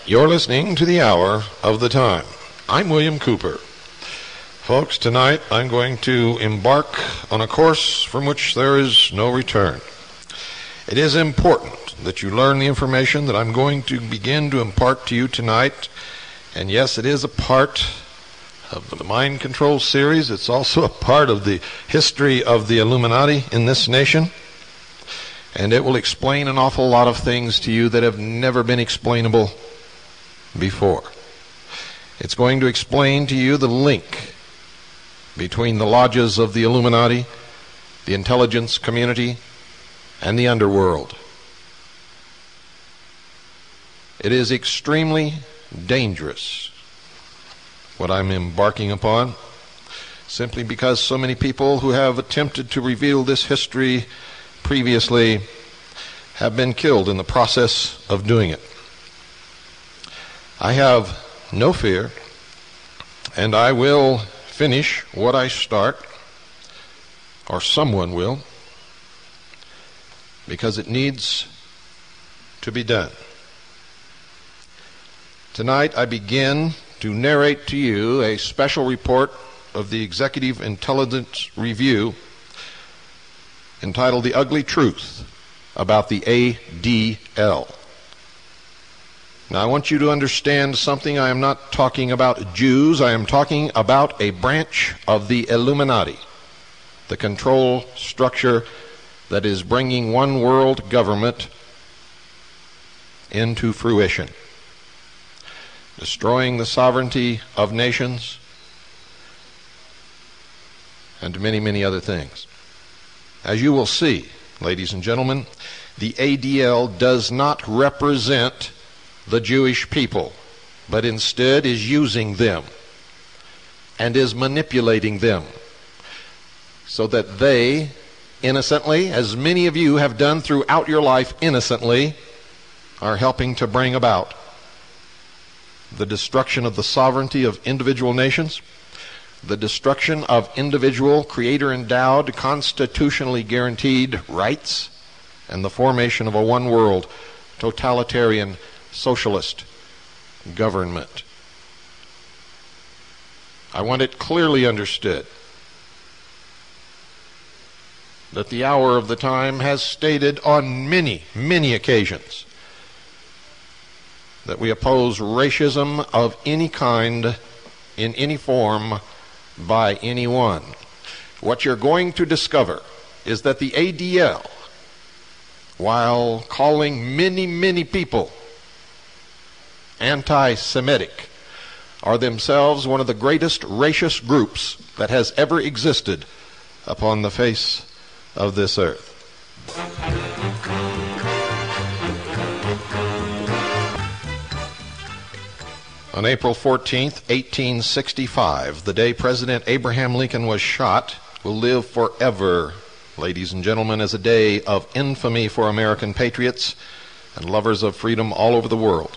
You're listening to the Hour of the Time. I'm William Cooper. Folks, tonight I'm going to embark on a course from which there is no return. It is important that you learn the information that I'm going to begin to impart to you tonight. And yes, it is a part of the mind control series. It's also a part of the history of the Illuminati in this nation. And it will explain an awful lot of things to you that have never been explainable before. It's going to explain to you the link between the lodges of the Illuminati, the intelligence community, and the underworld. It is extremely dangerous what I'm embarking upon, simply because so many people who have attempted to reveal this history previously have been killed in the process of doing it. I have no fear, and I will finish what I start, or someone will, because it needs to be done. Tonight I begin to narrate to you a special report of the Executive Intelligence Review entitled The Ugly Truth About the ADL. Now, I want you to understand something. I am not talking about Jews. I am talking about a branch of the Illuminati, the control structure that is bringing one world government into fruition, destroying the sovereignty of nations, and many, many other things. As you will see, ladies and gentlemen, the ADL does not represent the Jewish people, but instead is using them and is manipulating them so that they innocently, as many of you have done throughout your life innocently, are helping to bring about the destruction of the sovereignty of individual nations, the destruction of individual creator-endowed, constitutionally guaranteed rights, and the formation of a one-world, totalitarian, socialist government. I want it clearly understood that the Hour of the Time has stated on many, many occasions that we oppose racism of any kind, in any form, by anyone. What you're going to discover is that the ADL, while calling many, many people anti-Semitic, are themselves one of the greatest racist groups that has ever existed upon the face of this earth. On April 14th, 1865, the day President Abraham Lincoln was shot, will live forever, ladies and gentlemen, as a day of infamy for American patriots and lovers of freedom all over the world.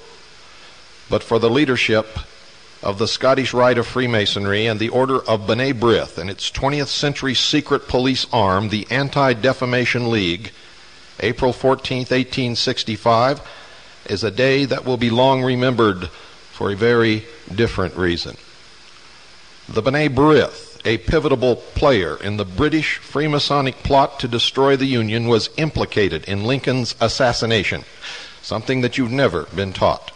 But for the leadership of the Scottish Rite of Freemasonry and the Order of B'nai B'rith and its 20th century secret police arm, the Anti-Defamation League, April 14th, 1865, is a day that will be long remembered for a very different reason. The B'nai B'rith, a pivotal player in the British Freemasonic plot to destroy the Union, was implicated in Lincoln's assassination, something that you've never been taught.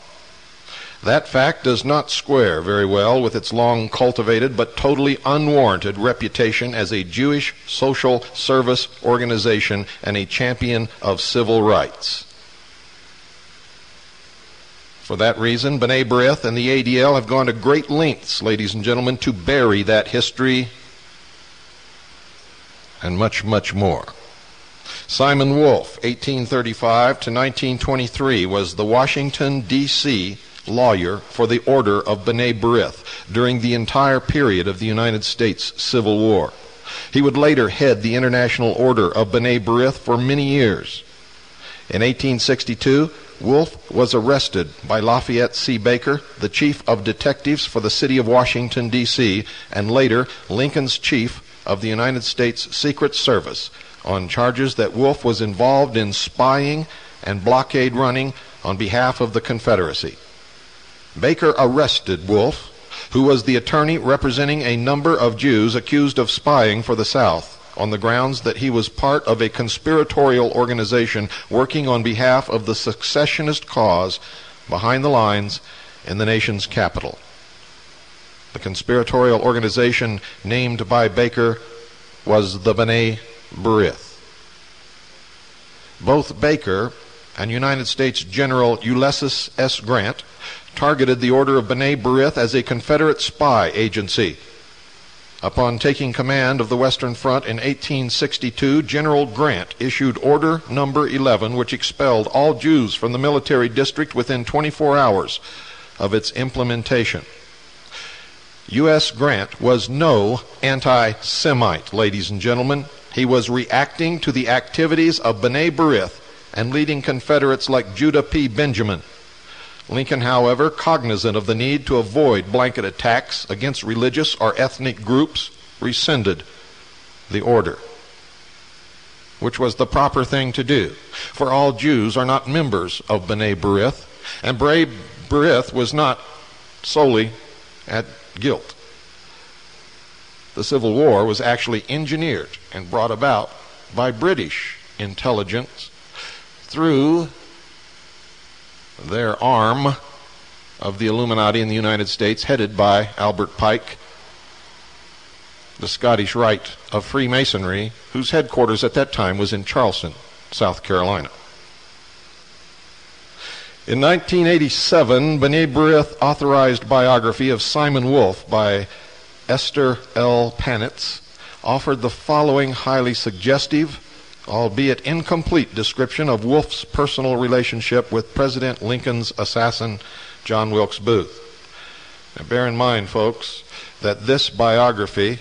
That fact does not square very well with its long cultivated but totally unwarranted reputation as a Jewish social service organization and a champion of civil rights. For that reason, B'nai B'rith and the ADL have gone to great lengths, ladies and gentlemen, to bury that history and much, much more. Simon Wolf, 1835 to 1923, was the Washington, D.C. lawyer for the Order of B'nai B'rith during the entire period of the United States Civil War. He would later head the International Order of B'nai B'rith for many years. In 1862, Wolf was arrested by Lafayette C. Baker, the chief of detectives for the city of Washington, D.C., and later Lincoln's chief of the United States Secret Service, on charges that Wolf was involved in spying and blockade running on behalf of the Confederacy. Baker arrested Wolf, who was the attorney representing a number of Jews accused of spying for the South, on the grounds that he was part of a conspiratorial organization working on behalf of the secessionist cause behind the lines in the nation's capital. The conspiratorial organization named by Baker was the B'nai B'rith. Both Baker and United States General Ulysses S. Grant targeted the Order of B'nai B'rith as a Confederate spy agency. Upon taking command of the Western Front in 1862, General Grant issued Order Number 11, which expelled all Jews from the military district within 24 hours of its implementation. U.S. Grant was no anti-Semite, ladies and gentlemen. He was reacting to the activities of B'nai B'rith and leading Confederates like Judah P. Benjamin. Lincoln, however, cognizant of the need to avoid blanket attacks against religious or ethnic groups, rescinded the order, which was the proper thing to do, for all Jews are not members of B'nai B'rith, and B'nai B'rith was not solely at guilt. The Civil War was actually engineered and brought about by British intelligence through their arm of the Illuminati in the United States, headed by Albert Pike, the Scottish Rite of Freemasonry, whose headquarters at that time was in Charleston, South Carolina. In 1987, B'nai B'rith authorized biography of Simon Wolf by Esther L. Panitz offered the following highly suggestive, albeit incomplete, description of Wolf's personal relationship with President Lincoln's assassin, John Wilkes Booth. Now bear in mind, folks, that this biography,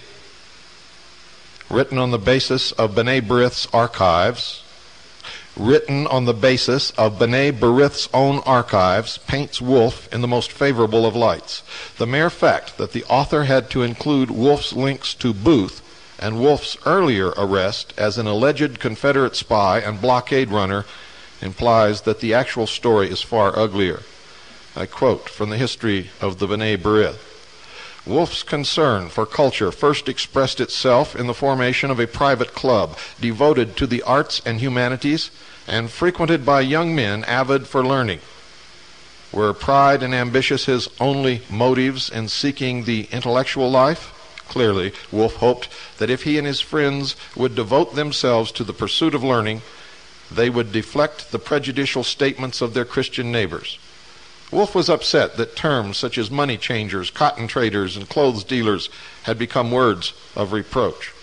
written on the basis of B'nai B'rith's archives, written on the basis of B'nai B'rith's own archives, paints Wolf in the most favorable of lights. The mere fact that the author had to include Wolf's links to Booth and Wolf's earlier arrest as an alleged Confederate spy and blockade runner implies that the actual story is far uglier. I quote from the history of the B'nai B'rith. Wolf's concern for culture first expressed itself in the formation of a private club devoted to the arts and humanities and frequented by young men avid for learning. Were pride and ambition his only motives in seeking the intellectual life? Clearly, Wolf hoped that if he and his friends would devote themselves to the pursuit of learning, they would deflect the prejudicial statements of their Christian neighbors. Wolf was upset that terms such as money changers, cotton traders, and clothes dealers had become words of reproach.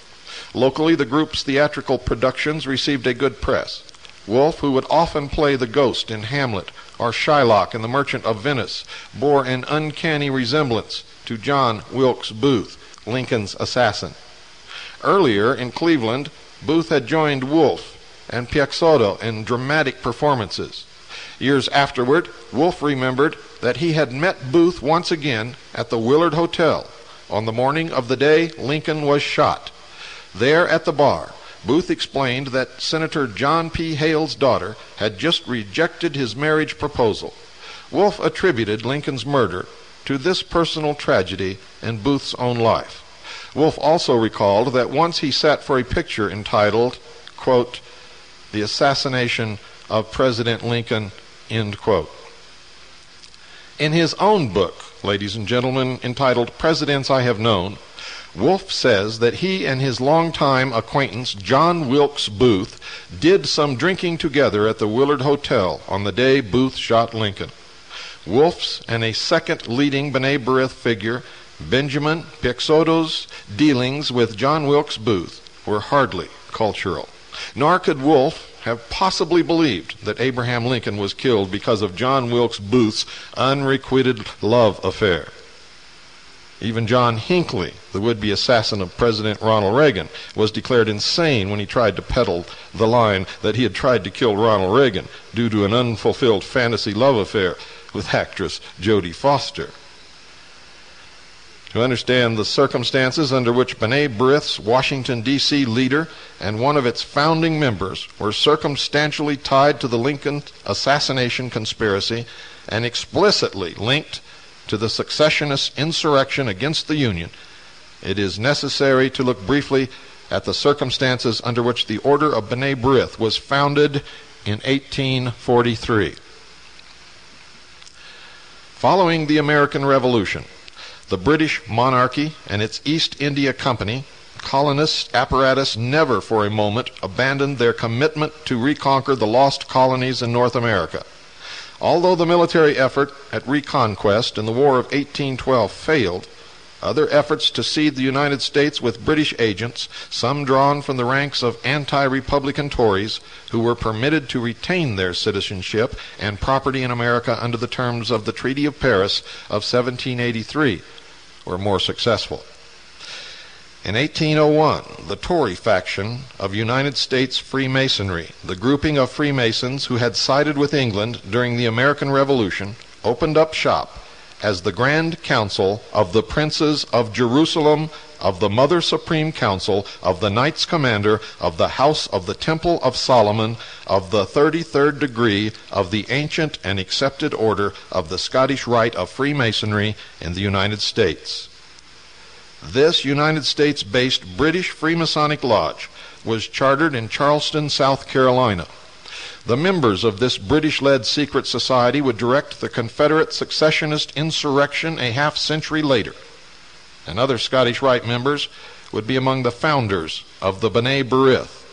Locally, the group's theatrical productions received a good press. Wolf, who would often play the ghost in Hamlet or Shylock in The Merchant of Venice, bore an uncanny resemblance to John Wilkes Booth, Lincoln's assassin. Earlier in Cleveland, Booth had joined Wolf and Piazzotto in dramatic performances. Years afterward, Wolf remembered that he had met Booth once again at the Willard Hotel on the morning of the day Lincoln was shot. There at the bar, Booth explained that Senator John P. Hale's daughter had just rejected his marriage proposal. Wolf attributed Lincoln's murder to this personal tragedy in Booth's own life. Wolf also recalled that once he sat for a picture entitled, quote, "The Assassination of President Lincoln," end quote. In his own book, ladies and gentlemen, entitled Presidents I Have Known, Wolf says that he and his longtime acquaintance John Wilkes Booth did some drinking together at the Willard Hotel on the day Booth shot Lincoln. Wolf's and a second leading B'nai B'rith figure, Benjamin Piazzotto's dealings with John Wilkes Booth were hardly cultural. Nor could Wolf have possibly believed that Abraham Lincoln was killed because of John Wilkes Booth's unrequited love affair. Even John Hinckley, the would-be assassin of President Ronald Reagan, was declared insane when he tried to peddle the line that he had tried to kill Ronald Reagan due to an unfulfilled fantasy love affair with actress Jodie Foster. To understand the circumstances under which B'nai B'rith's Washington, D.C. leader and one of its founding members were circumstantially tied to the Lincoln assassination conspiracy and explicitly linked to the secessionist insurrection against the Union, it is necessary to look briefly at the circumstances under which the Order of B'nai B'rith was founded in 1843. Following the American Revolution, the British monarchy and its East India Company colonist apparatus never for a moment abandoned their commitment to reconquer the lost colonies in North America. Although the military effort at reconquest in the War of 1812 failed, other efforts to seed the United States with British agents, some drawn from the ranks of anti-Republican Tories who were permitted to retain their citizenship and property in America under the terms of the Treaty of Paris of 1783, were more successful. In 1801, the Tory faction of United States Freemasonry, the grouping of Freemasons who had sided with England during the American Revolution, opened up shop as the Grand Council of the Princes of Jerusalem, of the Mother Supreme Council, of the Knights Commander, of the House of the Temple of Solomon, of the 33rd degree, of the ancient and accepted order of the Scottish Rite of Freemasonry in the United States. This United States-based British Freemasonic Lodge was chartered in Charleston, South Carolina. The members of this British-led secret society would direct the Confederate secessionist insurrection a half-century later, and other Scottish Rite members would be among the founders of the B'nai B'rith.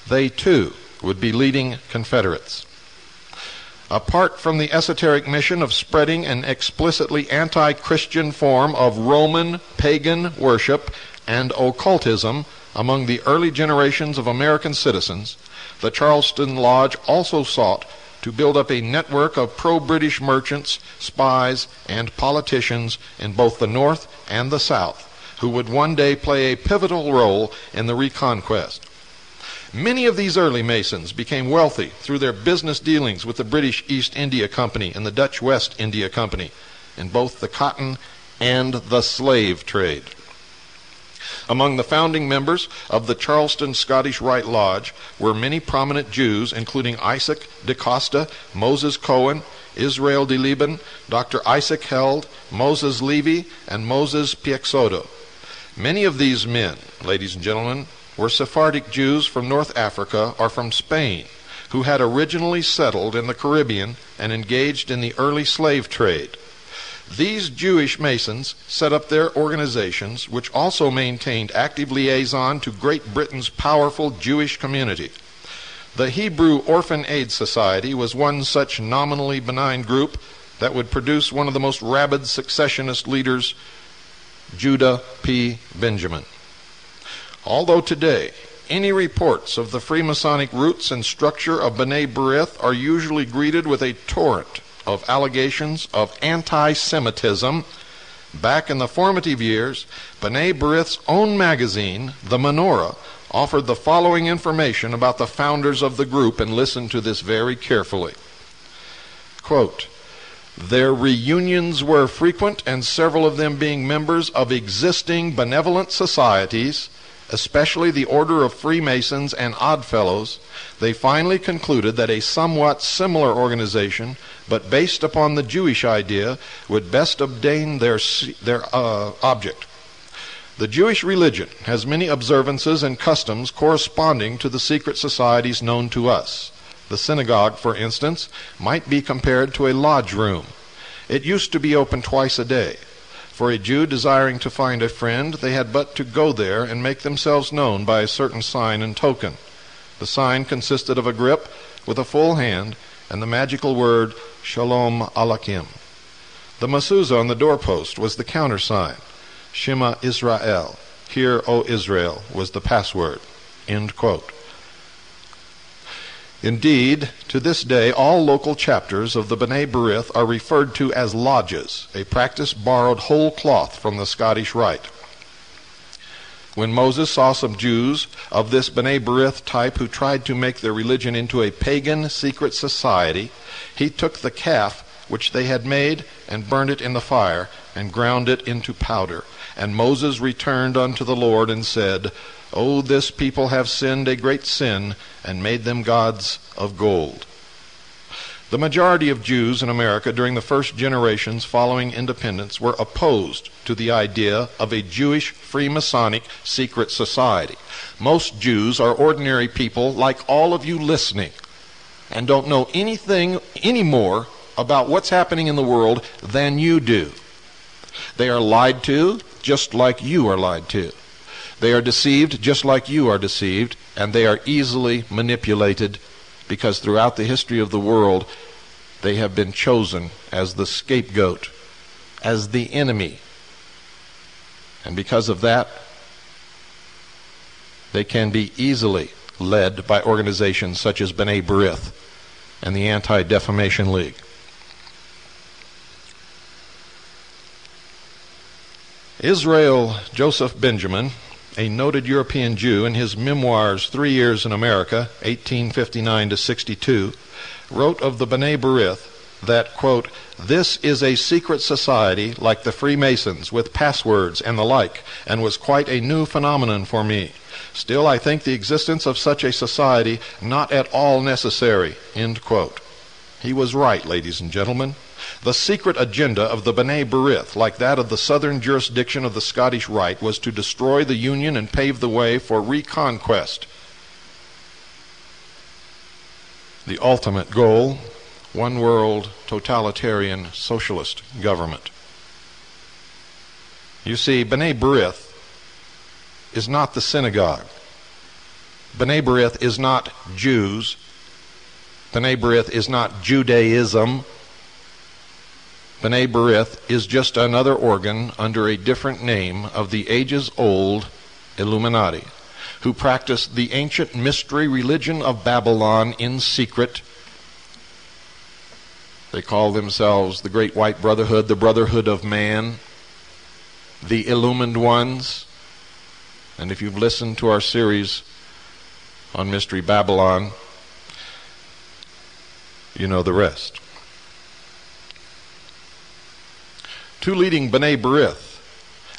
They, too, would be leading Confederates. Apart from the esoteric mission of spreading an explicitly anti-Christian form of Roman pagan worship and occultism among the early generations of American citizens, the Charleston Lodge also sought to build up a network of pro-British merchants, spies, and politicians in both the North and the South, who would one day play a pivotal role in the reconquest. Many of these early Masons became wealthy through their business dealings with the British East India Company and the Dutch West India Company in both the cotton and the slave trade. Among the founding members of the Charleston Scottish Rite Lodge were many prominent Jews, including Isaac de Costa, Moses Cohen, Israel de Liban, Dr. Isaac Held, Moses Levy, and Moses Piexoto. Many of these men, ladies and gentlemen, were Sephardic Jews from North Africa or from Spain, who had originally settled in the Caribbean and engaged in the early slave trade. These Jewish Masons set up their organizations, which also maintained active liaison to Great Britain's powerful Jewish community. The Hebrew Orphan Aid Society was one such nominally benign group that would produce one of the most rabid secessionist leaders, Judah P. Benjamin. Although today, any reports of the Freemasonic roots and structure of B'nai B'rith are usually greeted with a torrent of allegations of anti-Semitism, back in the formative years, B'nai B'rith's own magazine, The Menorah, offered the following information about the founders of the group, and listen to this very carefully. Quote, "Their reunions were frequent, and several of them being members of existing benevolent societies, especially the Order of Freemasons and Oddfellows, they finally concluded that a somewhat similar organization, but based upon the Jewish idea, would best obtain their object. The Jewish religion has many observances and customs corresponding to the secret societies known to us. The synagogue, for instance, might be compared to a lodge room. It used to be open twice a day. For a Jew desiring to find a friend, they had but to go there and make themselves known by a certain sign and token. The sign consisted of a grip with a full hand and the magical word Shalom Aleichem. The mezuzah on the doorpost was the countersign. Shema Israel, Hear, O Israel, was the password." End quote. Indeed, to this day, all local chapters of the B'nai B'rith are referred to as lodges, a practice borrowed whole cloth from the Scottish Rite. When Moses saw some Jews of this B'nai B'rith type who tried to make their religion into a pagan secret society, he took the calf which they had made and burned it in the fire and ground it into powder. And Moses returned unto the Lord and said, "O this people have sinned a great sin, and made them gods of gold." The majority of Jews in America during the first generations following independence were opposed to the idea of a Jewish Freemasonic secret society. Most Jews are ordinary people like all of you listening and don't know anything any more about what's happening in the world than you do. They are lied to just like you are lied to. They are deceived just like you are deceived, and they are easily manipulated because throughout the history of the world, they have been chosen as the scapegoat, as the enemy. And because of that, they can be easily led by organizations such as B'nai B'rith and the Anti-Defamation League. Israel Joseph Benjamin, a noted European Jew, in his memoirs 3 Years in America, 1859 to 62, wrote of the B'nai B'rith that, quote, "This is a secret society like the Freemasons with passwords and the like, and was quite a new phenomenon for me. Still, I think the existence of such a society not at all necessary," end quote. He was right, ladies and gentlemen. The secret agenda of the B'nai B'rith, like that of the southern jurisdiction of the Scottish Rite, was to destroy the Union and pave the way for reconquest. The ultimate goal, one world totalitarian socialist government. You see, B'nai B'rith is not the synagogue. B'nai B'rith is not Jews. B'nai B'rith is not Judaism. B'nai B'rith is just another organ under a different name of the ages-old Illuminati, who practice the ancient mystery religion of Babylon in secret. They call themselves the Great White Brotherhood, the Brotherhood of Man, the Illumined Ones. And if you've listened to our series on Mystery Babylon, you know the rest. Two leading B'nai B'rith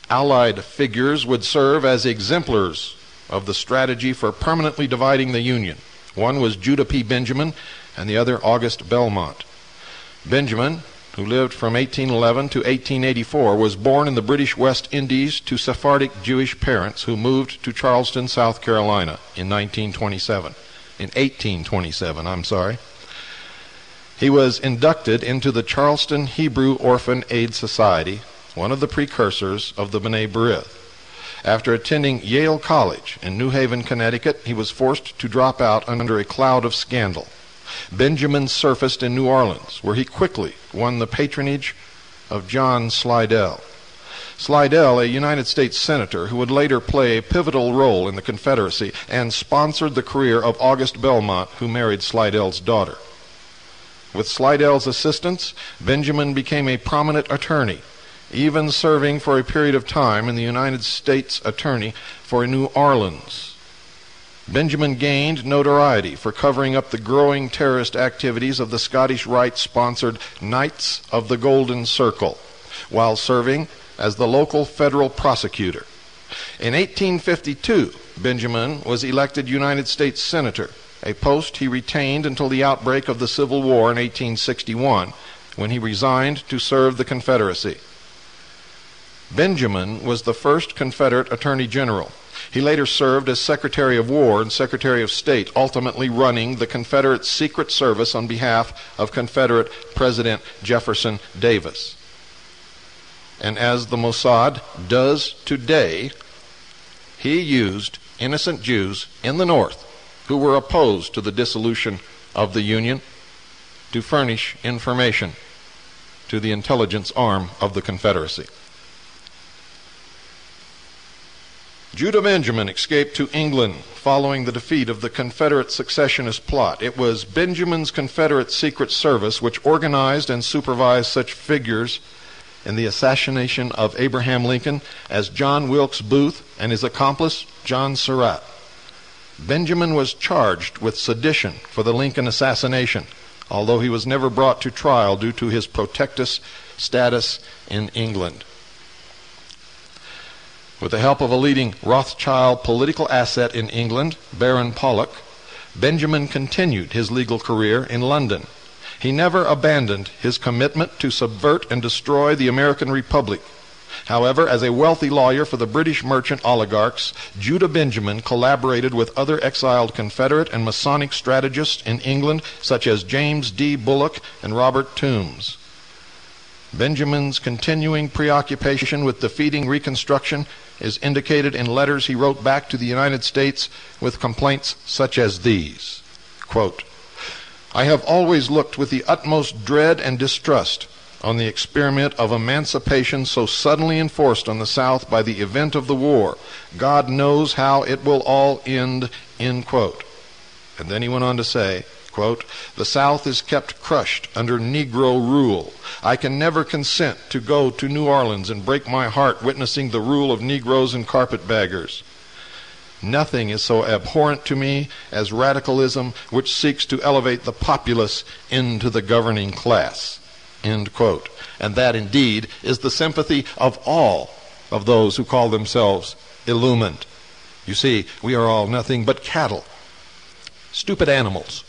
allied figures would serve as exemplars of the strategy for permanently dividing the Union. One was Judah P. Benjamin and the other August Belmont. Benjamin, who lived from 1811 to 1884, was born in the British West Indies to Sephardic Jewish parents who moved to Charleston, South Carolina in 1827. He was inducted into the Charleston Hebrew Orphan Aid Society, one of the precursors of the B'nai B'rith. After attending Yale College in New Haven, Connecticut, he was forced to drop out under a cloud of scandal. Benjamin surfaced in New Orleans, where he quickly won the patronage of John Slidell. Slidell, a United States senator who would later play a pivotal role in the Confederacy, and sponsored the career of August Belmont, who married Slidell's daughter. With Slidell's assistance, Benjamin became a prominent attorney, even serving for a period of time in the United States Attorney for New Orleans. Benjamin gained notoriety for covering up the growing terrorist activities of the Scottish Rite-sponsored Knights of the Golden Circle, while serving as the local federal prosecutor. In 1852, Benjamin was elected United States Senator, a post he retained until the outbreak of the Civil War in 1861, when he resigned to serve the Confederacy. Benjamin was the first Confederate Attorney General. He later served as Secretary of War and Secretary of State, ultimately running the Confederate Secret Service on behalf of Confederate President Jefferson Davis. And as the Mossad does today, he used innocent Jews in the North who were opposed to the dissolution of the Union to furnish information to the intelligence arm of the Confederacy. Judah Benjamin escaped to England following the defeat of the Confederate secessionist plot. It was Benjamin's Confederate Secret Service which organized and supervised such figures in the assassination of Abraham Lincoln as John Wilkes Booth and his accomplice, John Surratt. Benjamin was charged with sedition for the Lincoln assassination, although he was never brought to trial due to his protectus status in England. With the help of a leading Rothschild political asset in England, Baron Pollock, Benjamin continued his legal career in London. He never abandoned his commitment to subvert and destroy the American Republic. However, as a wealthy lawyer for the British merchant oligarchs, Judah Benjamin collaborated with other exiled Confederate and Masonic strategists in England, such as James D. Bullock and Robert Toombs. Benjamin's continuing preoccupation with defeating Reconstruction is indicated in letters he wrote back to the United States with complaints such as these. Quote, "I have always looked with the utmost dread and distrust on the experiment of emancipation so suddenly enforced on the South by the event of the war. God knows how it will all end," end quote. And then he went on to say, quote, "The South is kept crushed under Negro rule. I can never consent to go to New Orleans and break my heart witnessing the rule of Negroes and carpetbaggers. Nothing is so abhorrent to me as radicalism which seeks to elevate the populace into the governing class." End quote. And that indeed is the sympathy of all of those who call themselves illumined. You see, we are all nothing but cattle, stupid animals,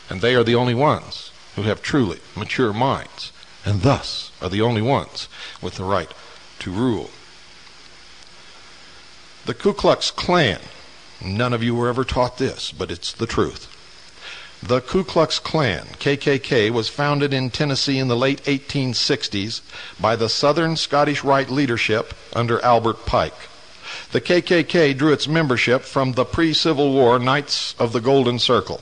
and they are the only ones who have truly mature minds, and thus are the only ones with the right to rule. The Ku Klux Klan, none of you were ever taught this, but it's the truth. The Ku Klux Klan, KKK, was founded in Tennessee in the late 1860s by the Southern Scottish Rite leadership under Albert Pike. The KKK drew its membership from the pre-Civil War Knights of the Golden Circle.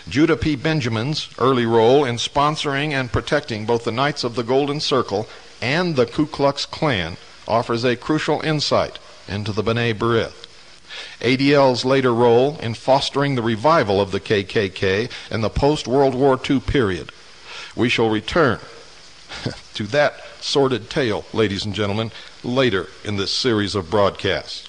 Judah P. Benjamin's early role in sponsoring and protecting both the Knights of the Golden Circle and the Ku Klux Klan offers a crucial insight into the B'nai B'rith. ADL's later role in fostering the revival of the KKK in the post-World War II period. We shall return to that sordid tale, ladies and gentlemen, later in this series of broadcasts.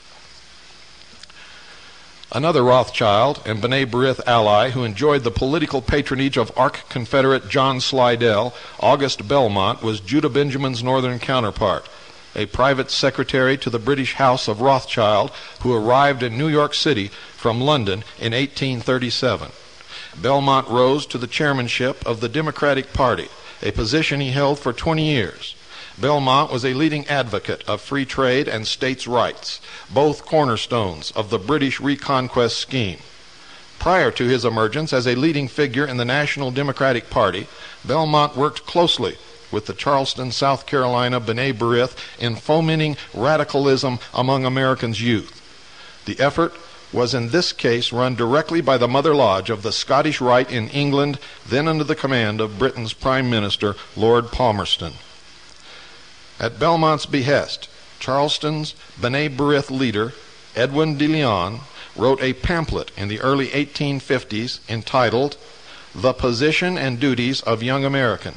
Another Rothschild and B'nai B'rith ally who enjoyed the political patronage of Arch-Confederate John Slidell, August Belmont, was Judah Benjamin's northern counterpart, a private secretary to the British House of Rothschild who arrived in New York City from London in 1837. Belmont rose to the chairmanship of the Democratic Party, a position he held for 20 years. Belmont was a leading advocate of free trade and states' rights, both cornerstones of the British Reconquest scheme. Prior to his emergence as a leading figure in the National Democratic Party, Belmont worked closely with the Charleston, South Carolina B'nai B'rith in fomenting radicalism among Americans' youth. The effort was in this case run directly by the Mother Lodge of the Scottish Rite in England, then under the command of Britain's Prime Minister, Lord Palmerston. At Belmont's behest, Charleston's B'nai B'rith leader, Edwin de Leon, wrote a pamphlet in the early 1850s entitled The Position and Duties of Young American.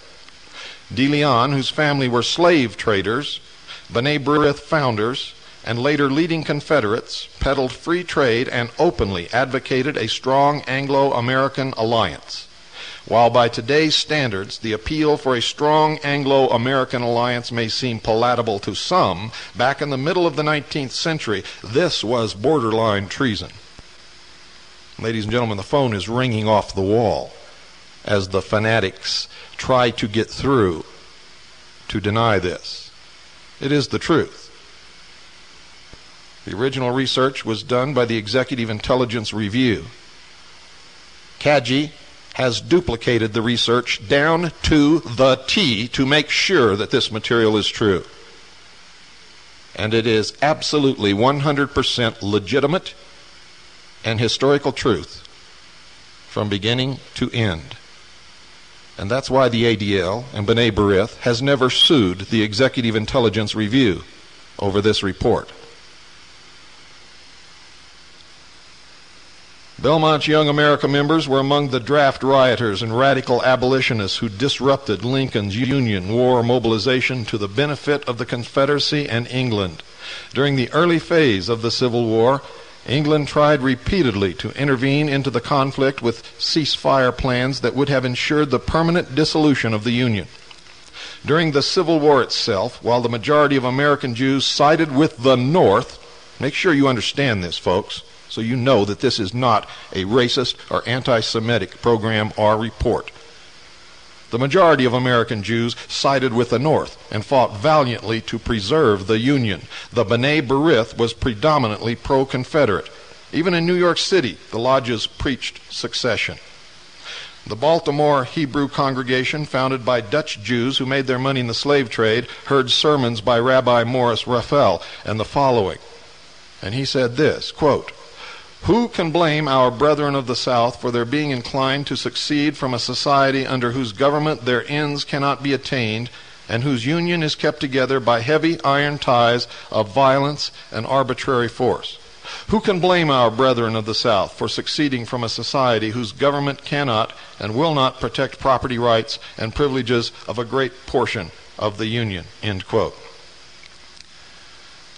De Leon, whose family were slave traders, B'nai B'rith founders, and later leading Confederates, peddled free trade and openly advocated a strong Anglo-American alliance. While by today's standards the appeal for a strong Anglo-American alliance may seem palatable to some, back in the middle of the 19th century, this was borderline treason. Ladies and gentlemen, the phone is ringing off the wall as the fanatics try to get through to deny this. It is the truth. The original research was done by the Executive Intelligence Review. CAGI has duplicated the research down to the T to make sure that this material is true. And it is absolutely 100% legitimate and historical truth from beginning to end. And that's why the ADL and B'nai B'rith has never sued the Executive Intelligence Review over this report. Belmont's Young America members were among the draft rioters and radical abolitionists who disrupted Lincoln's Union war mobilization to the benefit of the Confederacy and England. During the early phase of the Civil War, England tried repeatedly to intervene into the conflict with ceasefire plans that would have ensured the permanent dissolution of the Union. During the Civil War itself, while the majority of American Jews sided with the North, make sure you understand this, folks, so you know that this is not a racist or anti-Semitic program or report. The majority of American Jews sided with the North and fought valiantly to preserve the Union. The B'nai B'rith was predominantly pro-Confederate. Even in New York City, the lodges preached secession. The Baltimore Hebrew congregation, founded by Dutch Jews who made their money in the slave trade, heard sermons by Rabbi Morris Raphael and the following. And he said this, quote, "Who can blame our brethren of the South for their being inclined to succeed from a society under whose government their ends cannot be attained, and whose union is kept together by heavy iron ties of violence and arbitrary force? Who can blame our brethren of the South for succeeding from a society whose government cannot and will not protect property rights and privileges of a great portion of the Union?" End quote.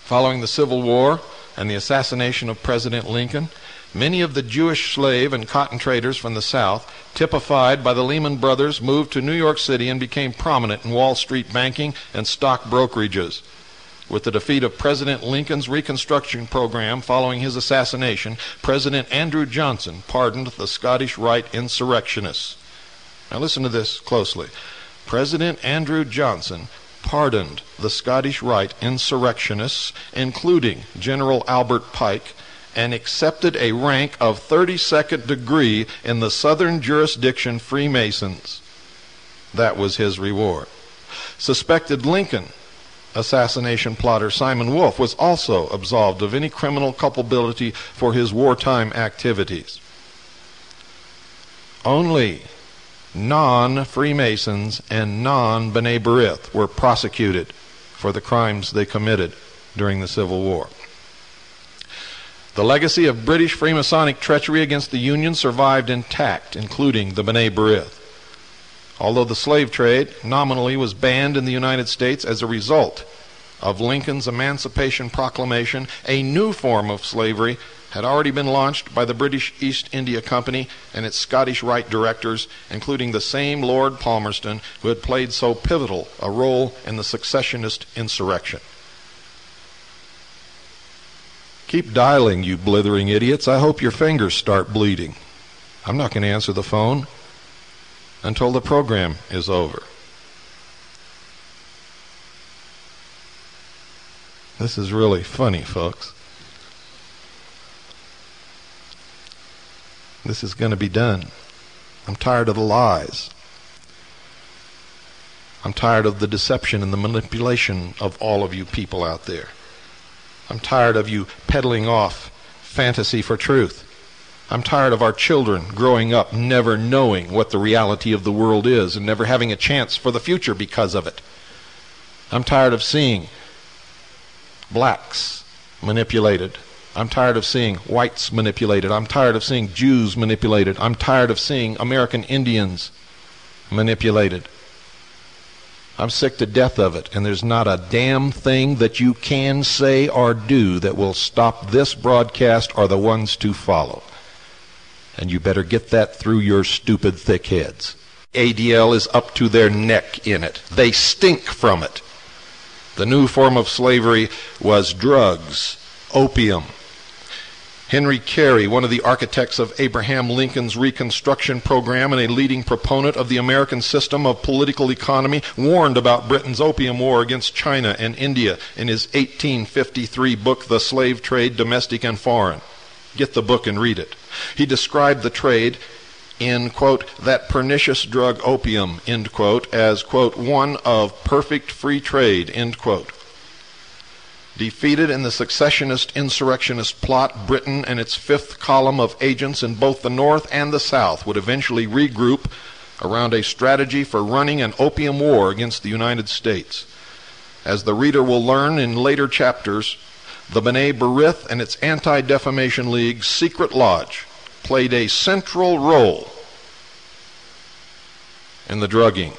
Following the Civil War and the assassination of President Lincoln, many of the Jewish slave and cotton traders from the South, typified by the Lehman Brothers, moved to New York City and became prominent in Wall Street banking and stock brokerages. With the defeat of President Lincoln's Reconstruction program following his assassination, President Andrew Johnson pardoned the Scottish Rite insurrectionists. Now listen to this closely. President Andrew Johnson pardoned the Scottish Rite insurrectionists, including General Albert Pike, and accepted a rank of 32nd degree in the Southern Jurisdiction Freemasons. That was his reward. Suspected Lincoln assassination plotter Simon Wolfe was also absolved of any criminal culpability for his wartime activities. Only non-Freemasons and non-B'nai B'rith were prosecuted for the crimes they committed during the Civil War. The legacy of British Freemasonic treachery against the Union survived intact, including the B'nai B'rith. Although the slave trade nominally was banned in the United States as a result of Lincoln's Emancipation Proclamation, a new form of slavery had already been launched by the British East India Company and its Scottish Rite directors, including the same Lord Palmerston who had played so pivotal a role in the secessionist insurrection. Keep dialing, you blithering idiots. I hope your fingers start bleeding. I'm not going to answer the phone until the program is over. This is really funny, folks. This is going to be done. I'm tired of the lies. I'm tired of the deception and the manipulation of all of you people out there. I'm tired of you peddling off fantasy for truth. I'm tired of our children growing up never knowing what the reality of the world is and never having a chance for the future because of it. I'm tired of seeing blacks manipulated. I'm tired of seeing whites manipulated. I'm tired of seeing Jews manipulated. I'm tired of seeing American Indians manipulated. I'm sick to death of it, and there's not a damn thing that you can say or do that will stop this broadcast or the ones to follow. And you better get that through your stupid thick heads. ADL is up to their neck in it. They stink from it. The new form of slavery was drugs, opium. Henry Carey, one of the architects of Abraham Lincoln's Reconstruction program and a leading proponent of the American system of political economy, warned about Britain's opium war against China and India in his 1853 book, The Slave Trade, Domestic and Foreign. Get the book and read it. He described the trade in, quote, that pernicious drug opium, end quote, as, quote, one of perfect free trade, end quote. Defeated in the secessionist insurrectionist plot, Britain and its fifth column of agents in both the North and the South would eventually regroup around a strategy for running an opium war against the United States. As the reader will learn in later chapters, the B'nai B'rith and its Anti-Defamation League's secret lodge played a central role in the drugging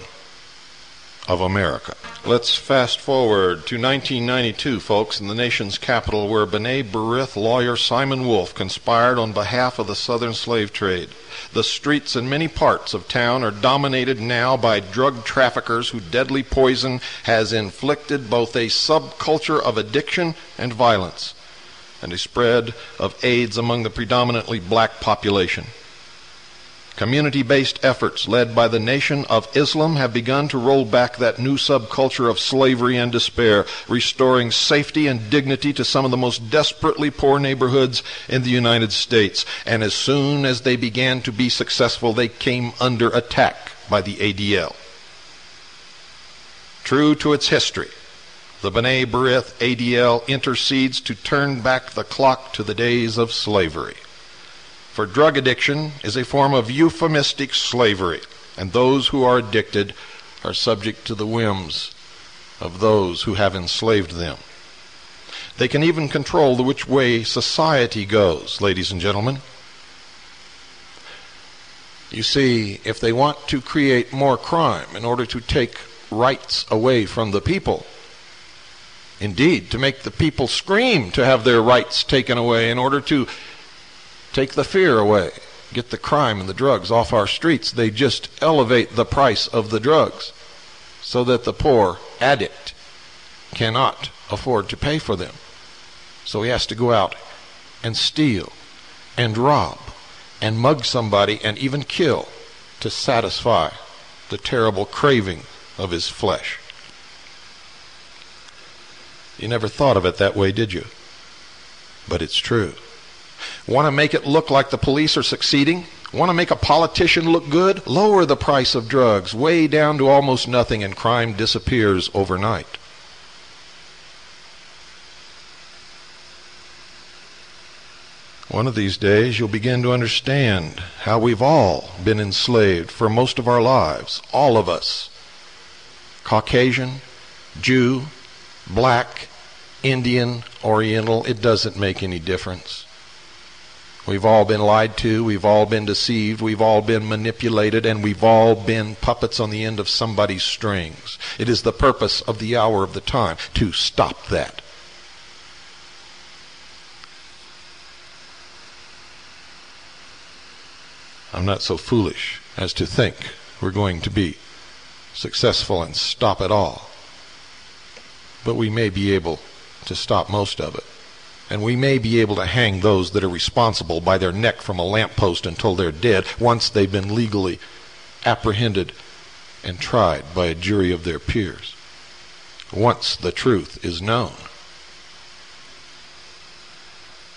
of America. Let's fast forward to 1992, folks, in the nation's capital, where B'nai B'rith lawyer Simon Wolfe conspired on behalf of the southern slave trade. The streets in many parts of town are dominated now by drug traffickers whose deadly poison has inflicted both a subculture of addiction and violence and a spread of AIDS among the predominantly black population. Community-based efforts led by the Nation of Islam have begun to roll back that new subculture of slavery and despair, restoring safety and dignity to some of the most desperately poor neighborhoods in the United States. And as soon as they began to be successful, they came under attack by the ADL. True to its history, the B'nai B'rith ADL intercedes to turn back the clock to the days of slavery. For drug addiction is a form of euphemistic slavery, and those who are addicted are subject to the whims of those who have enslaved them. They can even control the which way society goes, ladies and gentlemen. You see, if they want to create more crime in order to take rights away from the people, indeed, to make the people scream to have their rights taken away in order to take the fear away, get the crime and the drugs off our streets, they just elevate the price of the drugs so that the poor addict cannot afford to pay for them. So he has to go out and steal and rob and mug somebody and even kill to satisfy the terrible craving of his flesh. You never thought of it that way, did you? But it's true. Want to make it look like the police are succeeding? Want to make a politician look good? Lower the price of drugs way down to almost nothing and crime disappears overnight. One of these days you'll begin to understand how we've all been enslaved for most of our lives. All of us. Caucasian, Jew, black, Indian, Oriental, it doesn't make any difference. We've all been lied to, we've all been deceived, we've all been manipulated, and we've all been puppets on the end of somebody's strings. It is the purpose of the hour of the time to stop that. I'm not so foolish as to think we're going to be successful and stop it all. But we may be able to stop most of it. And we may be able to hang those that are responsible by their neck from a lamppost until they're dead once they've been legally apprehended and tried by a jury of their peers. Once the truth is known.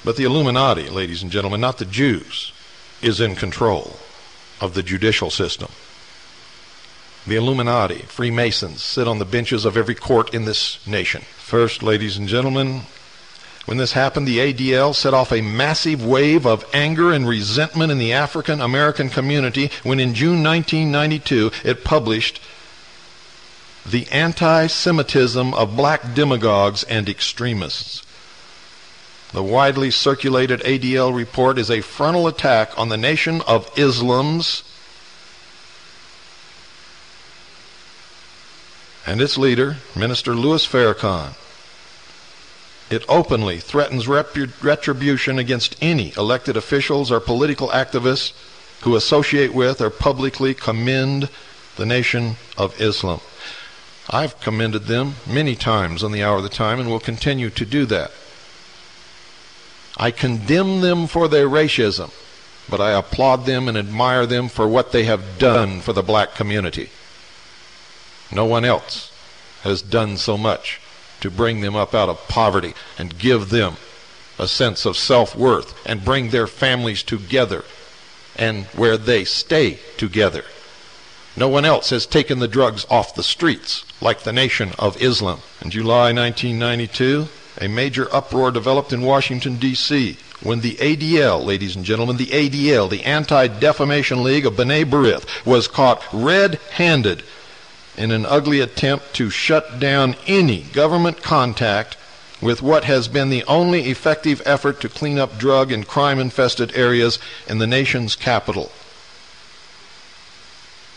But the Illuminati, ladies and gentlemen, not the Jews, is in control of the judicial system. The Illuminati, Freemasons, sit on the benches of every court in this nation. First, ladies and gentlemen, when this happened, the ADL set off a massive wave of anger and resentment in the African American community when in June 1992 it published The Anti-Semitism of Black Demagogues and Extremists. The widely circulated ADL report is a frontal attack on the Nation of Islam's and its leader, Minister Louis Farrakhan. It openly threatens retribution against any elected officials or political activists who associate with or publicly commend the Nation of Islam. I've commended them many times on the Hour of the Time and will continue to do that. I condemn them for their racism, but I applaud them and admire them for what they have done for the black community. No one else has done so much to bring them up out of poverty and give them a sense of self-worth and bring their families together and where they stay together. No one else has taken the drugs off the streets like the Nation of Islam. In July 1992, a major uproar developed in Washington, D.C. when the ADL, ladies and gentlemen, the ADL, the Anti-Defamation League of B'nai B'rith, was caught red-handed in an ugly attempt to shut down any government contact with what has been the only effective effort to clean up drug and crime-infested areas in the nation's capital.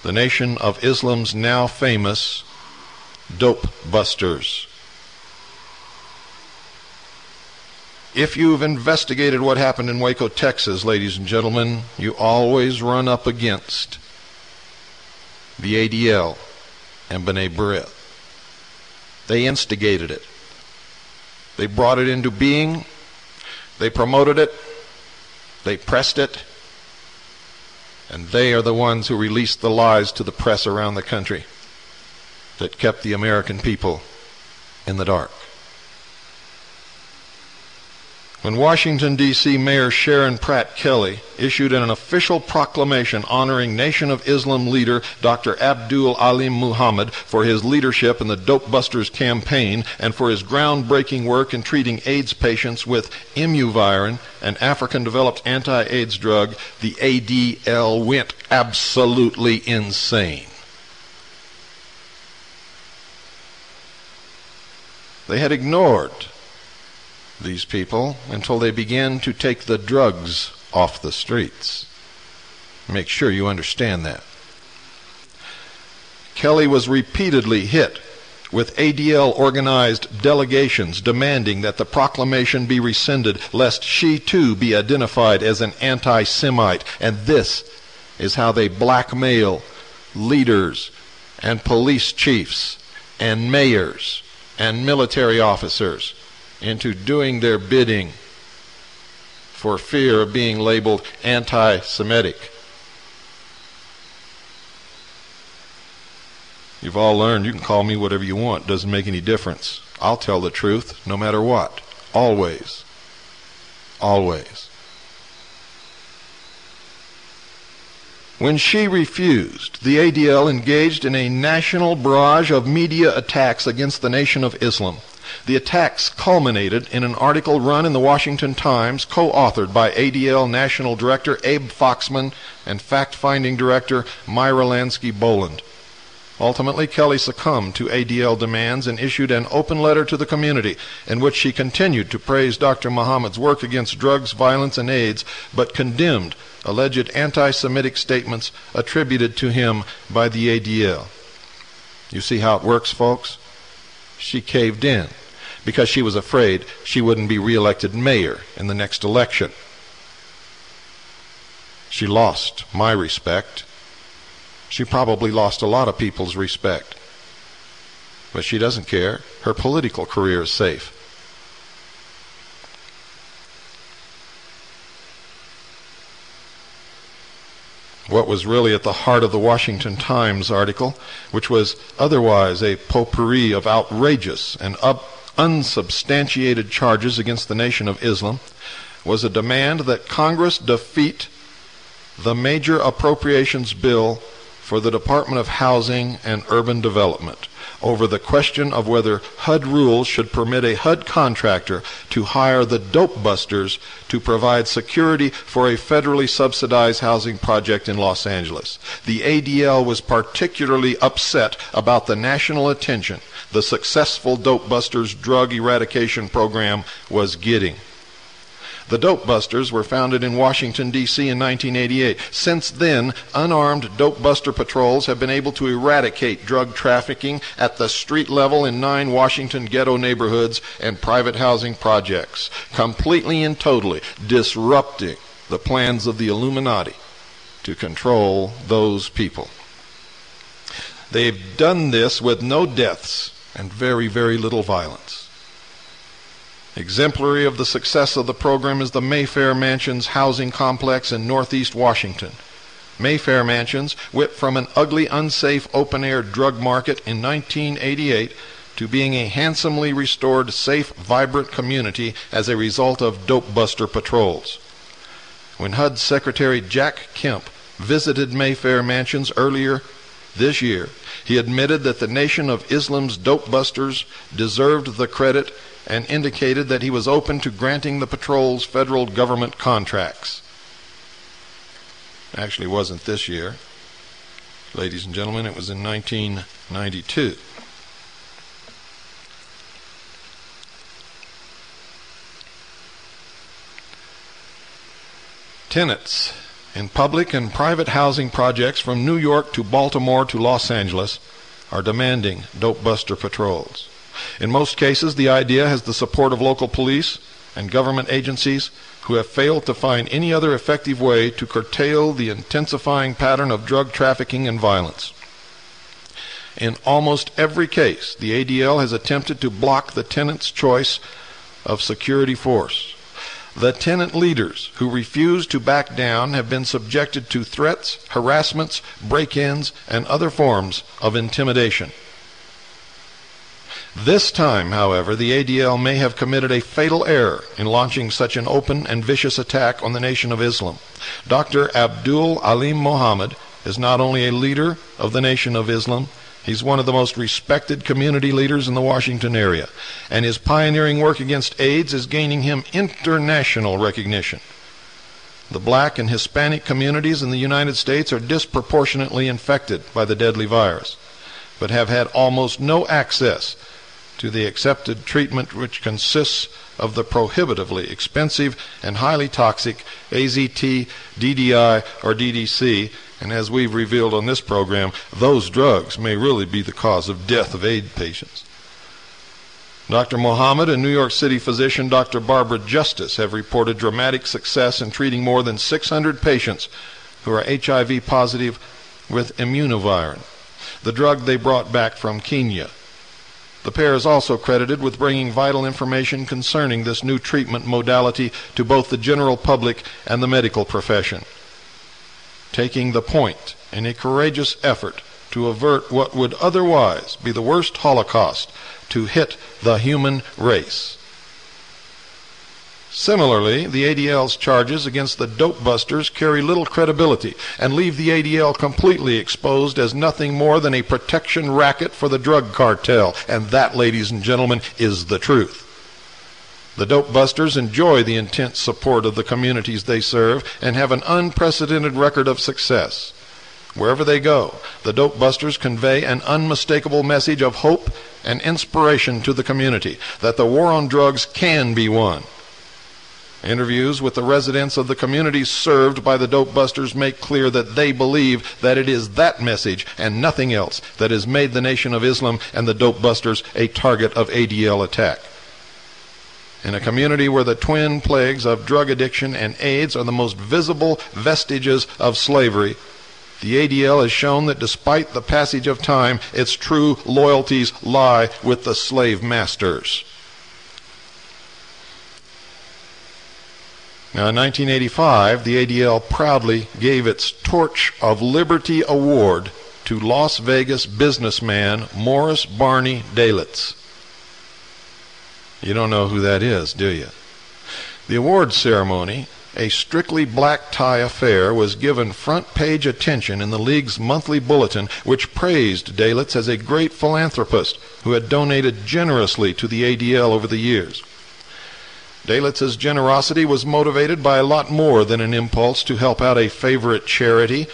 The Nation of Islam's now famous dope busters. If you've investigated what happened in Waco, Texas, ladies and gentlemen, you always run up against the ADL and B'nai B'rith. They instigated it. They brought it into being. They promoted it. They pressed it. And they are the ones who released the lies to the press around the country that kept the American people in the dark. When Washington, D.C. Mayor Sharon Pratt Kelly issued an official proclamation honoring Nation of Islam leader Dr. Abdul Alim Muhammad for his leadership in the Dope Busters campaign and for his groundbreaking work in treating AIDS patients with Imuvirin, an African-developed anti-AIDS drug, the ADL went absolutely insane. They had ignored these people until they began to take the drugs off the streets. Make sure you understand that. Kelly was repeatedly hit with ADL organized delegations demanding that the proclamation be rescinded lest she too be identified as an anti-Semite. And this is how they blackmail leaders and police chiefs and mayors and military officers into doing their bidding for fear of being labeled anti-Semitic. You've all learned you can call me whatever you want. Doesn't make any difference. I'll tell the truth no matter what. Always. Always. When she refused, the ADL engaged in a national barrage of media attacks against the Nation of Islam. The attacks culminated in an article run in the Washington Times, co-authored by ADL National Director Abe Foxman and fact-finding director Myra Lansky-Boland. Ultimately, Kelly succumbed to ADL demands and issued an open letter to the community in which she continued to praise Dr. Muhammad's work against drugs, violence, and AIDS, but condemned alleged anti-Semitic statements attributed to him by the ADL. You see how it works, folks? She caved in because she was afraid she wouldn't be reelected mayor in the next election. She lost my respect. She probably lost a lot of people's respect. But she doesn't care. Her political career is safe. What was really at the heart of the Washington Times article, which was otherwise a potpourri of outrageous and unsubstantiated charges against the Nation of Islam, was a demand that Congress defeat the major appropriations bill for the Department of Housing and Urban Development over the question of whether HUD rules should permit a HUD contractor to hire the dope busters to provide security for a federally subsidized housing project in Los Angeles. The ADL was particularly upset about the national attention the successful dope busters drug eradication program was getting. The Dope Busters were founded in Washington, D.C. in 1988. Since then, unarmed dope buster patrols have been able to eradicate drug trafficking at the street level in 9 Washington ghetto neighborhoods and private housing projects, completely and totally disrupting the plans of the Illuminati to control those people. They've done this with no deaths and very, very little violence. Exemplary of the success of the program is the Mayfair Mansions housing complex in northeast Washington. Mayfair Mansions went from an ugly, unsafe, open-air drug market in 1988 to being a handsomely restored, safe, vibrant community as a result of dope buster patrols. When HUD Secretary Jack Kemp visited Mayfair Mansions earlier this year, he admitted that the Nation of Islam's dope busters deserved the credit and indicated that he was open to granting the patrol's federal government contracts. Actually, it wasn't this year. Ladies and gentlemen, it was in 1992. Tenants in public and private housing projects from New York to Baltimore to Los Angeles are demanding dope buster patrols. In most cases, the idea has the support of local police and government agencies who have failed to find any other effective way to curtail the intensifying pattern of drug trafficking and violence. In almost every case, the ADL has attempted to block the tenant's choice of security force. The tenant leaders who refuse to back down have been subjected to threats, harassments, break-ins, and other forms of intimidation. This time, however, the ADL may have committed a fatal error in launching such an open and vicious attack on the Nation of Islam. Dr. Abdul Alim Mohammed is not only a leader of the Nation of Islam, he's one of the most respected community leaders in the Washington area, and his pioneering work against AIDS is gaining him international recognition. The black and Hispanic communities in the United States are disproportionately infected by the deadly virus, but have had almost no access to the accepted treatment, which consists of the prohibitively expensive and highly toxic AZT, DDI, or DDC, and as we've revealed on this program, those drugs may really be the cause of death of AIDS patients. Dr. Mohammed and New York City physician Dr. Barbara Justice have reported dramatic success in treating more than 600 patients who are HIV positive with immunovirin, the drug they brought back from Kenya. The pair is also credited with bringing vital information concerning this new treatment modality to both the general public and the medical profession, taking the point in a courageous effort to avert what would otherwise be the worst Holocaust to hit the human race. Similarly, the ADL's charges against the dope busters carry little credibility and leave the ADL completely exposed as nothing more than a protection racket for the drug cartel. And that, ladies and gentlemen, is the truth. The dope busters enjoy the intense support of the communities they serve and have an unprecedented record of success. Wherever they go, the dope busters convey an unmistakable message of hope and inspiration to the community that the war on drugs can be won. Interviews with the residents of the communities served by the dope busters make clear that they believe that it is that message and nothing else that has made the Nation of Islam and the dope busters a target of ADL attack. In a community where the twin plagues of drug addiction and AIDS are the most visible vestiges of slavery, the ADL has shown that despite the passage of time, its true loyalties lie with the slave masters. Now, in 1985, the ADL proudly gave its Torch of Liberty Award to Las Vegas businessman Morris Barney Dalitz. You don't know who that is, do you? The awards ceremony, a strictly black tie affair, was given front-page attention in the League's monthly bulletin, which praised Dalitz as a great philanthropist who had donated generously to the ADL over the years. Dalitz's generosity was motivated by a lot more than an impulse to help out a favorite charity.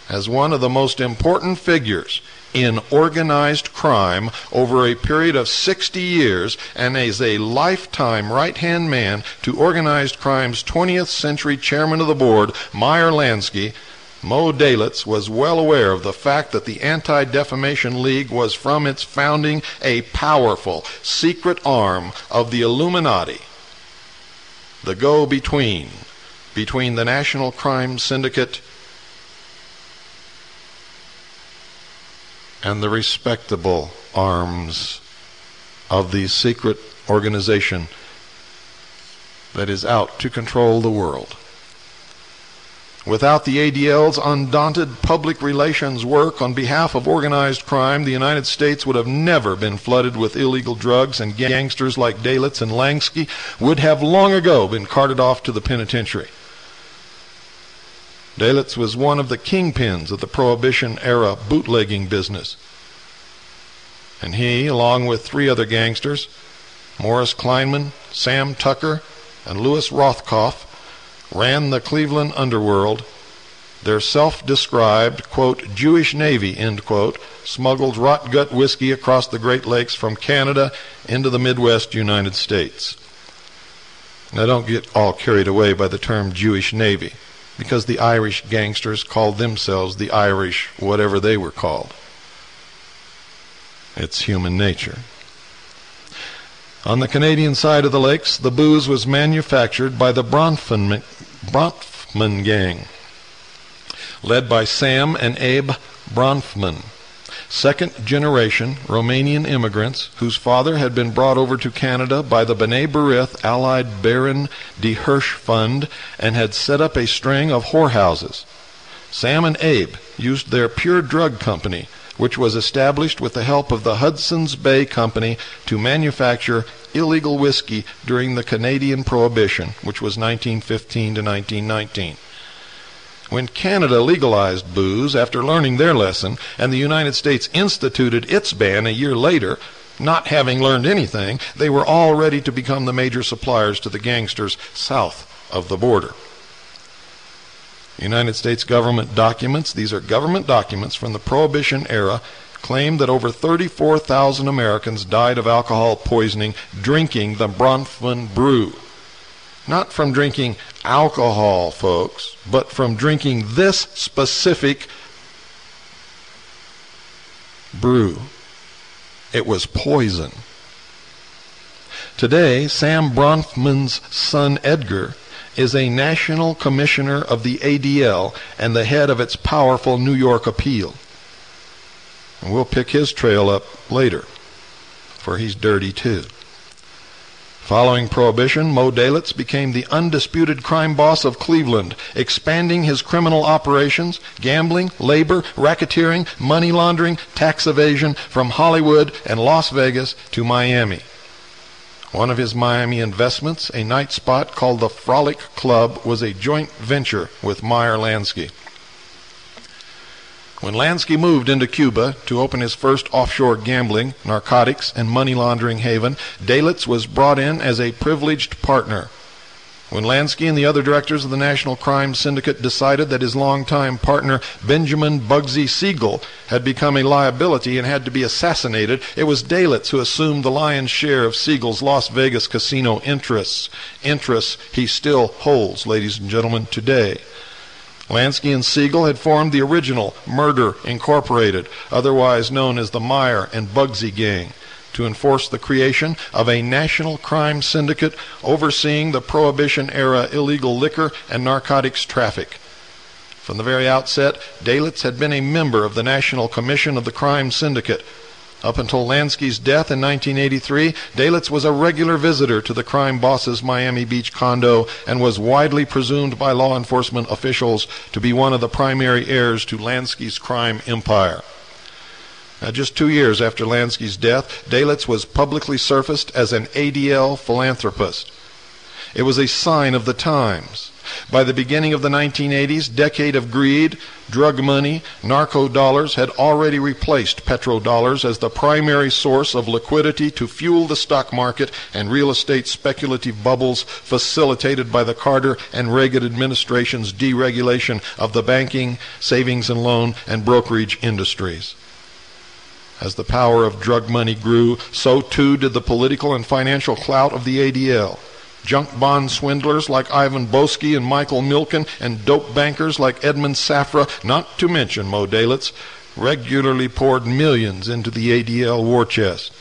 As one of the most important figures in organized crime over a period of 60 years, and as a lifetime right-hand man to organized crime's 20th century chairman of the board, Meyer Lansky, Mo Dalitz was well aware of the fact that the Anti-Defamation League was from its founding a powerful secret arm of the Illuminati, the go-between between the National Crime Syndicate and the respectable arms of the secret organization that is out to control the world. Without the ADL's undaunted public relations work on behalf of organized crime, the United States would have never been flooded with illegal drugs, and gangsters like Dalitz and Lansky would have long ago been carted off to the penitentiary. Dalitz was one of the kingpins of the Prohibition-era bootlegging business, and he, along with 3 other gangsters, Morris Kleinman, Sam Tucker, and Louis Rothkopf, ran the Cleveland underworld. Their self-described, quote, Jewish Navy, end quote, smuggled rot-gut whiskey across the Great Lakes from Canada into the Midwest United States. Now, don't get all carried away by the term Jewish Navy, because the Irish gangsters called themselves the Irish whatever they were called. It's human nature. On the Canadian side of the lakes, the booze was manufactured by the Bronfman gang, led by Sam and Abe Bronfman. second-generation Romanian immigrants whose father had been brought over to Canada by the B'nai B'rith Allied Baron de Hirsch Fund and had set up a string of whorehouses. Sam and Abe used their pure drug company, which was established with the help of the Hudson's Bay Company, to manufacture illegal whiskey during the Canadian Prohibition, which was 1915 to 1919. When Canada legalized booze after learning their lesson, and the United States instituted its ban a year later, not having learned anything, they were all ready to become the major suppliers to the gangsters south of the border. United States government documents, these are government documents from the Prohibition era, claim that over 34,000 Americans died of alcohol poisoning drinking the Bronfman brew. Not from drinking alcohol, folks, but from drinking this specific brew. It was poison. Today, Sam Bronfman's son Edgar is a national commissioner of the ADL and the head of its powerful New York appeal. And we'll pick his trail up later, for he's dirty too. Following Prohibition, Mo Dalitz became the undisputed crime boss of Cleveland, expanding his criminal operations, gambling, labor, racketeering, money laundering, tax evasion from Hollywood and Las Vegas to Miami. One of his Miami investments, a night spot called the Frolic Club, was a joint venture with Meyer Lansky. When Lansky moved into Cuba to open his first offshore gambling, narcotics, and money laundering haven, Dalitz was brought in as a privileged partner. When Lansky and the other directors of the National Crime Syndicate decided that his longtime partner, Benjamin Bugsy Siegel, had become a liability and had to be assassinated, it was Dalitz who assumed the lion's share of Siegel's Las Vegas casino interests. Interests he still holds, ladies and gentlemen, today. Lansky and Siegel had formed the original Murder Incorporated, otherwise known as the Meyer and Bugsy Gang, to enforce the creation of a national crime syndicate overseeing the Prohibition-era illegal liquor and narcotics traffic. From the very outset, Dalitz had been a member of the National Commission of the Crime Syndicate. Up until Lansky's death in 1983, Dalitz was a regular visitor to the crime boss's Miami Beach condo and was widely presumed by law enforcement officials to be one of the primary heirs to Lansky's crime empire. Now, just 2 years after Lansky's death, Dalitz was publicly surfaced as an ADL philanthropist. It was a sign of the times. By the beginning of the 1980s, decade of greed, drug money, narco dollars had already replaced petrodollars as the primary source of liquidity to fuel the stock market and real estate speculative bubbles facilitated by the Carter and Reagan administration's deregulation of the banking, savings and loan, and brokerage industries. As the power of drug money grew, so too did the political and financial clout of the ADL. Junk bond swindlers like Ivan Boesky and Michael Milken and dope bankers like Edmund Safra, not to mention Mo Dalitz, regularly poured millions into the ADL war chest.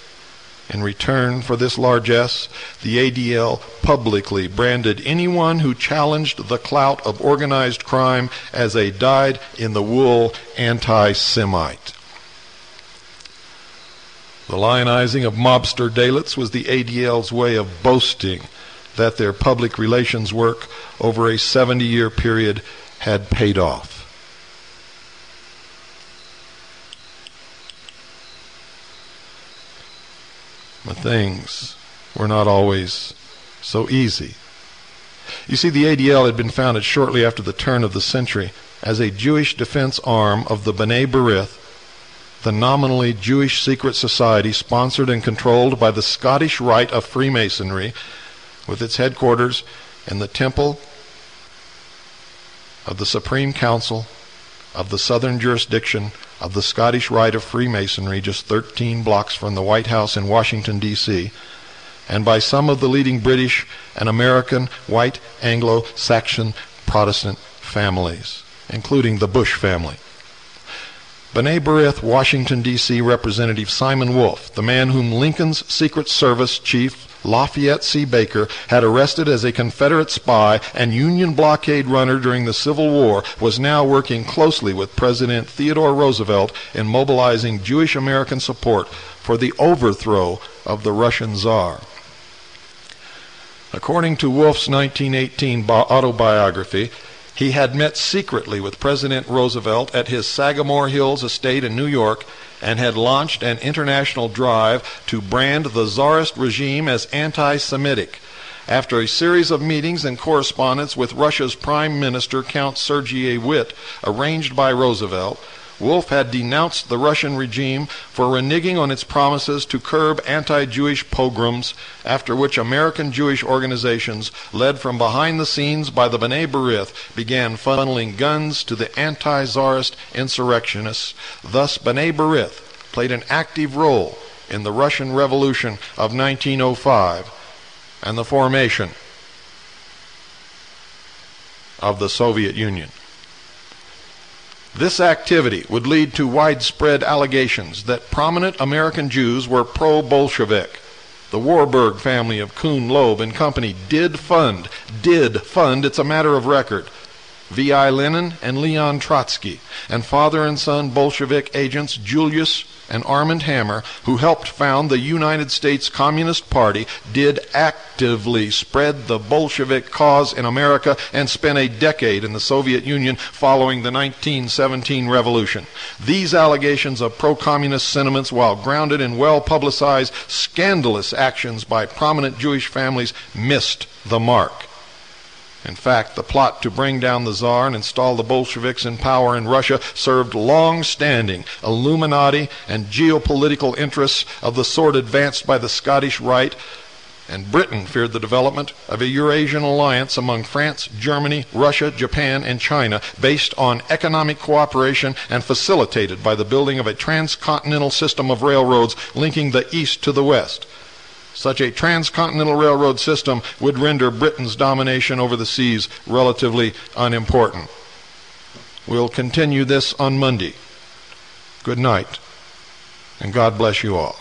In return for this largesse, the ADL publicly branded anyone who challenged the clout of organized crime as a dyed-in-the-wool anti-Semite. The lionizing of mobster Dalitz was the ADL's way of boasting that their public relations work over a 70-year period had paid off. But things were not always so easy. You see, the ADL had been founded shortly after the turn of the century as a Jewish defense arm of the B'nai B'rith, the nominally Jewish secret society sponsored and controlled by the Scottish Rite of Freemasonry, with its headquarters in the Temple of the Supreme Council of the Southern Jurisdiction of the Scottish Rite of Freemasonry, just 13 blocks from the White House in Washington, D.C., and by some of the leading British and American white Anglo-Saxon Protestant families, including the Bush family. B'nai B'rith, Washington, D.C. Representative Simon Wolfe, the man whom Lincoln's Secret Service chief Lafayette C. Baker, had arrested as a Confederate spy and Union blockade runner during the Civil War, was now working closely with President Theodore Roosevelt in mobilizing Jewish American support for the overthrow of the Russian Tsar. According to Wolf's 1918 autobiography, he had met secretly with President Roosevelt at his Sagamore Hills estate in New York and had launched an international drive to brand the Tsarist regime as anti-Semitic. After a series of meetings and correspondence with Russia's Prime Minister, Count Sergei Witte, arranged by Roosevelt, Wolf had denounced the Russian regime for reneging on its promises to curb anti-Jewish pogroms, after which American Jewish organizations, led from behind the scenes by the B'nai B'rith, began funneling guns to the anti-Tsarist insurrectionists. Thus, B'nai B'rith played an active role in the Russian Revolution of 1905 and the formation of the Soviet Union. This activity would lead to widespread allegations that prominent American Jews were pro-Bolshevik. The Warburg family of Kuhn, Loeb and Company did fund, it's a matter of record, V.I. Lenin and Leon Trotsky, and father and son Bolshevik agents Julius and Armand Hammer, who helped found the United States Communist Party, did actively spread the Bolshevik cause in America and spent a decade in the Soviet Union following the 1917 revolution. These allegations of pro-communist sentiments, while grounded in well-publicized, scandalous actions by prominent Jewish families, missed the mark. In fact, the plot to bring down the Tsar and install the Bolsheviks in power in Russia served long-standing Illuminati and geopolitical interests of the sort advanced by the Scottish Rite, and Britain feared the development of a Eurasian alliance among France, Germany, Russia, Japan, and China based on economic cooperation and facilitated by the building of a transcontinental system of railroads linking the East to the West. Such a transcontinental railroad system would render Britain's domination over the seas relatively unimportant. We'll continue this on Monday. Good night, and God bless you all.